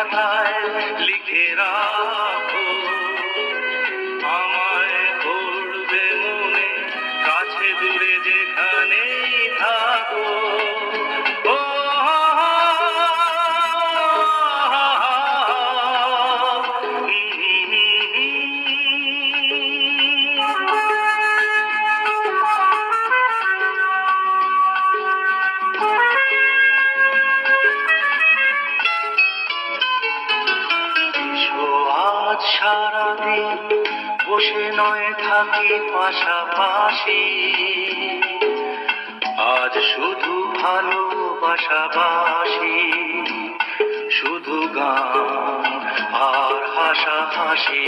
খাতায় লিখে রাখো, আমায় পড়বে মনে কাছে দূরে যেখানেই থাকো। ও আজ সারাদিন বসে নয় থাকি পাশাপাশি, আজ শুধু ভালোবাসাবাসি, শুধু গান আর হাসাহাসি।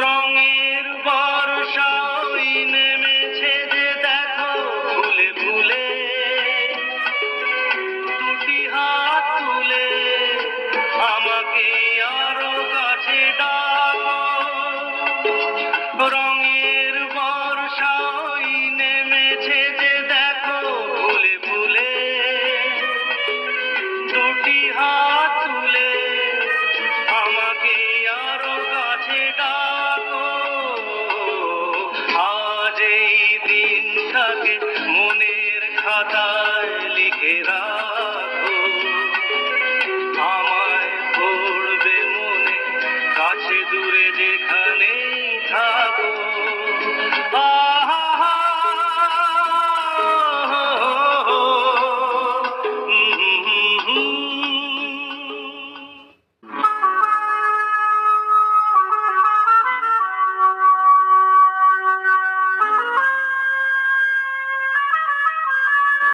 রঙের বর্ষা ওই নেমেছে যে দেখো ফুলে ফুলে, দুটি হাত তুলে আমাকে আরো কাছে ডাকো। রঙের বর্ষা ওই নেমেছে যে দেখো ফুলে ফুলে, দুটি হাত তুলে আমাকে আরো কাছে ডাকো। আজ এই দিনটাকে মনের খাতায় লিখে রাখো, আমায় পড়বে মনে কাছে দূরে যেখানেই থাকো।